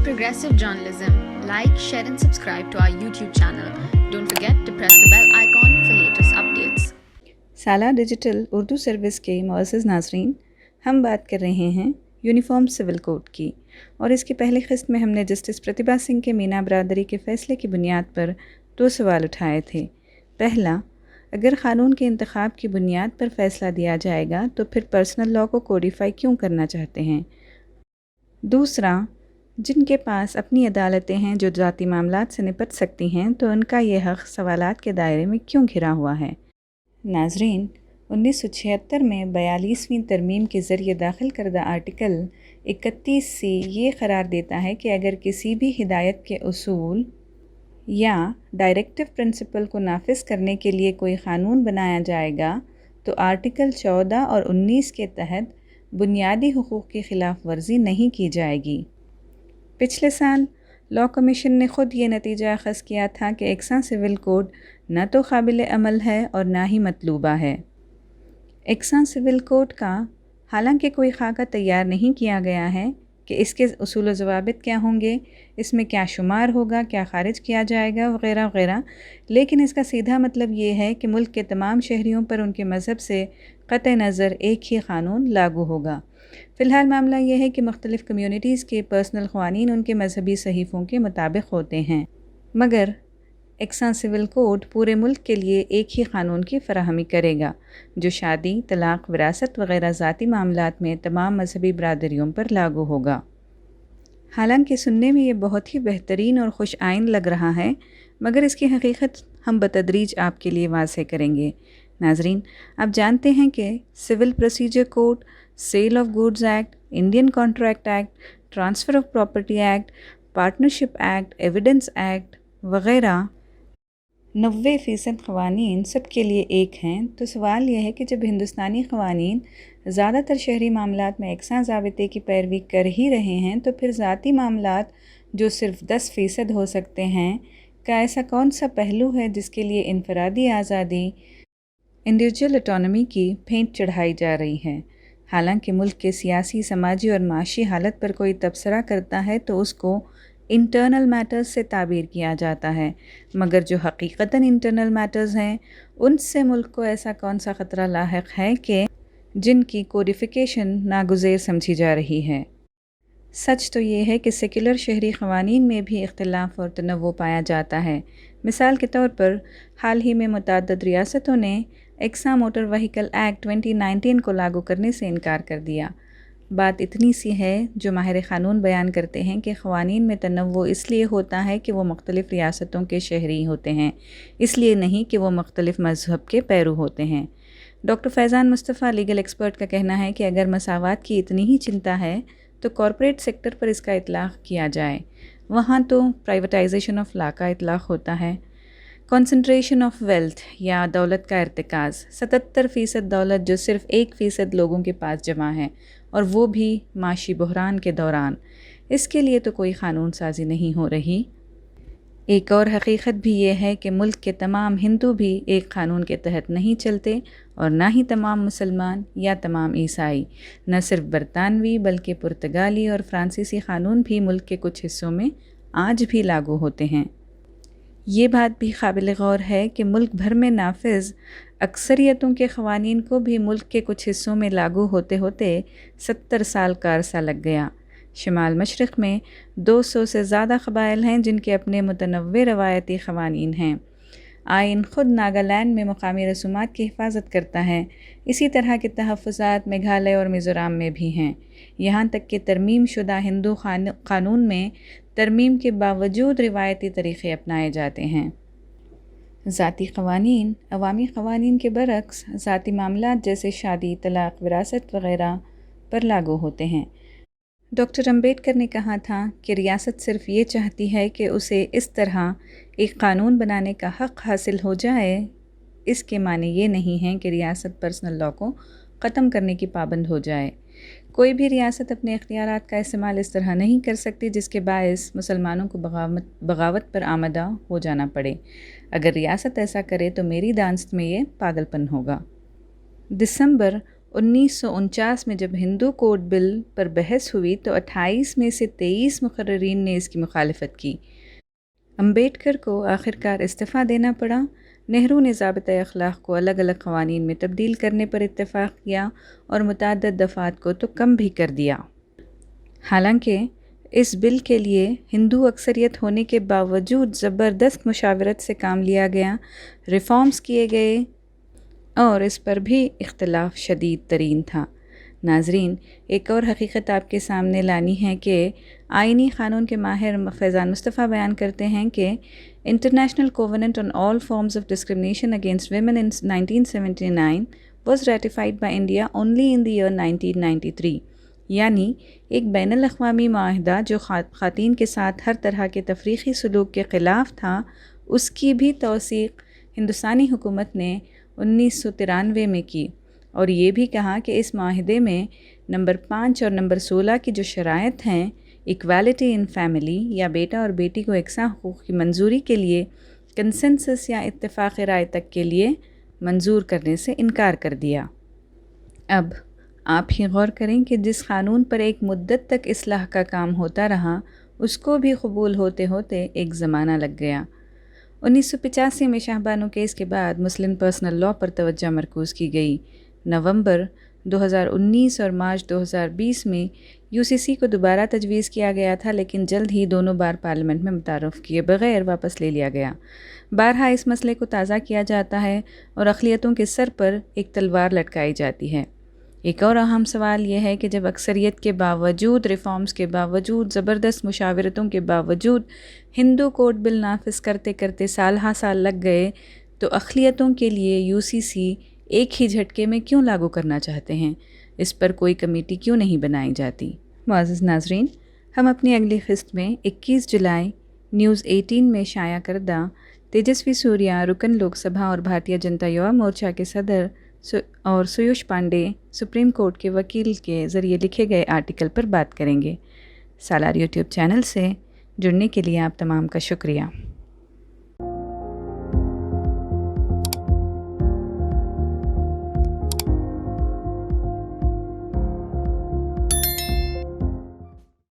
progressive journalism. Like, share and subscribe to our YouTube channel. Don't forget to press the bell icon for latest updates. साला digital Urdu service के मुअज़्ज़ज़ नाज़रीन, हम बात कर रहे हैं यूनिफॉर्म सिविल कोड की। और इसकी पहली क़िस्त में हमने जस्टिस प्रतिभा सिंह के मीना बरादरी के फ़ैसले की बुनियाद पर 2 सवाल उठाए थे। पहला, अगर क़ानून के इंतखाब की बुनियाद पर फ़ैसला दिया जाएगा तो फिर पर्सनल लॉ को कोडिफाई क्यों करना चाहते हैं। दूसरा, जिनके पास अपनी अदालतें हैं जो ज़ाती मामलात से निपट सकती हैं तो उनका ये हक़ सवालात के दायरे में क्यों घिरा हुआ है। नाज़रीन, 1976 में 42वीं तरमीम के ज़रिए दाखिल करदा आर्टिकल 31C ये क़रार देता है कि अगर किसी भी हिदायत के उसूल या डायरेक्टिव प्रिंसिपल को नाफिज करने के लिए कोई क़ानून बनाया जाएगा तो आर्टिकल 14 और 19 के तहत बुनियादी हुकूक़ की ख़िलाफ़ वर्जी नहीं की जाएगी। पिछले साल लॉ कमीशन ने ख़ुद ये नतीजा अख़ज़ किया था कि एकसा सिविल कोड न तो काबिल अमल है और ना ही मतलूबा है। एकसा सिविल कोड का हालांकि कोई खाका तैयार नहीं किया गया है कि इसके उसूल व ज़वाबित क्या होंगे, इसमें क्या शुमार होगा, क्या ख़ारिज किया जाएगा वग़ैरह वग़ैरह, लेकिन इसका सीधा मतलब ये है कि मुल्क के तमाम शहरियों पर उनके मज़हब से क़त्ए नज़र एक ही क़ानून लागू होगा। फ़िलहाल मामला ये है कि मुख्तलिफ़ कम्यूनिटीज़ के पर्सनल क़वानीन उनके मजहबी सहीफ़ों के मुताबिक होते हैं, मगर एकसा सिविल कोड पूरे मुल्क के लिए एक ही क़ानून की फ़राहमी करेगा जो शादी, तलाक़, विरासत वग़ैरह ज़ाती मामलात में तमाम मजहबी बरादरियों पर लागू होगा। हालांकि सुनने में ये बहुत ही बेहतरीन और खुश आइन लग रहा है, मगर इसकी हकीकत हम बतदरीज आपके लिए वाज़ेह करेंगे। नाज़रीन, आप जानते हैं कि civil procedure code, sale of goods act, Indian contract act, transfer of property act, partnership act, evidence act वग़ैरह 90% क़वानीन सब के लिए एक हैं। तो सवाल यह है कि जब हिंदुस्तानी क़वानीन ज़्यादातर शहरी मामलात में एकसा ज़ाबिते की पैरवी कर ही रहे हैं तो फिर ज़ाती मामलात जो सिर्फ 10% हो सकते हैं, का ऐसा कौन सा पहलू है जिसके लिए इनफरादी आज़ादी, इंडिविजुअल ऑटोनॉमी की भेंट चढ़ाई जा रही है। हालांकि मुल्क के सियासी, समाजी और माशी हालत पर कोई तबसरा करता है तो उसको इंटरनल मैटर्स से ताबीर किया जाता है, मगर जो हकीकतन इंटरनल मैटर्स हैं उनसे मुल्क को ऐसा कौन सा ख़तरा लाहिक है कि जिनकी कोडिफिकेशन नागुज़ेर समझी जा रही है। सच तो ये है कि सेकुलर शहरी क़वानीन में भी इख्तिलाफ़ और तनव्वुर पाया जाता है। मिसाल के तौर पर हाल ही में मुतअद्दिद रियासतों ने एकसा मोटर व्हीकल एक्ट 2019 को लागू करने से इनकार कर दिया। बात इतनी सी है जो माहिर क़ानून बयान करते हैं कि क़वानीन में तनव्वुर इसलिए होता है कि वो मुख्तलिफ़ रियासतों के शहरी होते हैं, इसलिए नहीं कि वो मुख्तलिफ़ मज़हब के पैरू होते हैं। Doctor Faizan Mustafa legal expert का कहना है कि अगर मसावात की इतनी ही चिंता है तो कॉरपोरेट सेक्टर पर इसका इतलाक़ किया जाए। वहाँ तो प्राइवेटाइजेशन ऑफ लॉ का इतलाक़ होता है। कॉन्सेंट्रेशन ऑफ वेल्थ या दौलत का इर्तिकाज़, 77% दौलत जो सिर्फ़ 1% लोगों के पास जमा है, और वो भी माशी बहरान के दौरान। इसके लिए तो कोई क़ानून साज़ी नहीं हो रही। एक और हकीकत भी ये है कि मुल्क के तमाम हिंदू भी एक क़ानून के तहत नहीं चलते और ना ही तमाम मुसलमान या तमाम ईसाई। न सिर्फ बरतानवी बल्कि पुर्तगाली और फ़्रांसीसी क़ानून भी मुल्क के कुछ हिस्सों में आज भी लागू होते हैं। ये बात भी काबिल गौर है कि मुल्क भर में नाफिज अक्सरियतों के क़वानीन को भी मुल्क के कुछ हिस्सों में लागू होते होते 70 साल का अरसा लग गया। शुमाल मशरक़ में 200 से ज़्यादा क़बाइल हैं जिनके अपने मुतनव्वे रवायती क़वानीन हैं। आइन ख़ुद नागालैंड में मकामी रसूमात की हिफाजत करता है। इसी तरह के तहफ़्फ़ुज़ात मेघालय और मिज़ोरम में भी हैं। यहाँ तक कि तरमीम शुदा हिंदू क़ानून में तरमीम के बावजूद रिवायती तरीक़े अपनाए जाते हैं। ज़ाती क़वानीन अवामी क़वानीन के बरक्स ज़ाती मामलात जैसे शादी, तलाक़, विरासत वग़ैरह पर लागू होते हैं। डॉक्टर अम्बेडकर ने कहा था कि रियासत सिर्फ़ ये चाहती है कि उसे इस तरह एक क़ानून बनाने का हक़ हासिल हो जाए। इसके माने ये नहीं हैं कि रियासत पर्सनल लॉ को ख़त्म करने की पाबंद हो जाए। कोई भी रियासत अपने इख्तियारात का इस्तेमाल इस तरह नहीं कर सकती जिसके बायस मुसलमानों को बगावत पर आमदा हो जाना पड़े। अगर रियासत ऐसा करे तो मेरी दानिश में ये पागलपन होगा। दिसंबर 1949 میں جب ہندو کوڈ بل پر بحث ہوئی تو 28 میں سے 23 مقررین نے اس کی مخالفت کی۔ امبیڈکر کو آخرکار استعفیٰ دینا پڑا۔ نہرو نے ضابطۂ اخلاق کو الگ الگ قوانین میں تبدیل کرنے پر اتفاق کیا اور متعدد دفعات کو تو کم بھی کر دیا۔ حالانکہ اس بل کے لیے ہندو اکثریت ہونے کے باوجود زبردست مشاورت سے کام لیا گیا، ریفارمز کیے گئے اور اس پر بھی اختلاف شدید ترین تھا۔ ناظرین، ایک اور حقیقت آپ کے سامنے لانی ہے کہ آئینی قانون کے ماہر فیضان مصطفیٰ بیان کرتے ہیں کہ international covenant on all forms of discrimination against women in 1979 was ratified by India only in the year 1993، یعنی ایک بین الاقوامی معاہدہ جو خواتین کے ساتھ ہر طرح کے تفریقی سلوک کے خلاف تھا، اس کی بھی توثیق ہندوستانی حکومت نے 1993 میں کی، اور یہ بھی کہا کہ اس معاہدے میں نمبر 5 اور نمبر 16 کی جو شرائط ہیں، ایکویلٹی ان فیملی یا بیٹا اور بیٹی کو یکساں حقوق کی منظوری کے لیے کنسنسس یا اتفاق رائے تک کے لیے منظور کرنے سے انکار کر دیا۔ اب آپ ہی غور کریں کہ جس قانون پر ایک مدت تک اصلاح کا کام ہوتا رہا، اس کو بھی قبول ہوتے ہوتے ایک زمانہ لگ گیا۔ 1985 میں شاہ بانو کیس کے بعد مسلم پرسنل لاء پر توجہ مرکوز کی گئی۔ نومبر 2019 اور مارچ 2020 میں UCC کو دوبارہ تجویز کیا گیا تھا، لیکن جلد ہی دونوں بار پارلیمنٹ میں متعارف کیے بغیر واپس لے لیا گیا۔ بارہا اس مسئلے کو تازہ کیا جاتا ہے اور اقلیتوں کے سر پر ایک تلوار لٹکائی جاتی ہے۔ ایک اور اہم سوال یہ ہے کہ جب اکثریت کے باوجود، ریفارمز کے باوجود، زبردست مشاورتوں کے باوجود ہندو کوڈ بل نافذ کرتے کرتے سال ہا سال لگ گئے، تو اقلیتوں کے لیے UCC ایک ہی جھٹکے میں کیوں لاگو کرنا چاہتے ہیں؟ اس پر کوئی کمیٹی کیوں نہیں بنائی جاتی؟ معزز ناظرین، ہم اپنی اگلی قسط میں 21 جولائی نیوز 18 میں شائع کردہ تیجسوی سوریا رکن لوک سبھا اور بھارتیہ جنتا یووا مورچہ کے صدر اور سیوش پانڈے سپریم کورٹ کے وکیل کے ذریعے لکھے گئے آرٹیکل پر بات کریں گے۔ سالار YouTube چینل سے جڑنے کے لیے آپ تمام کا شکریہ۔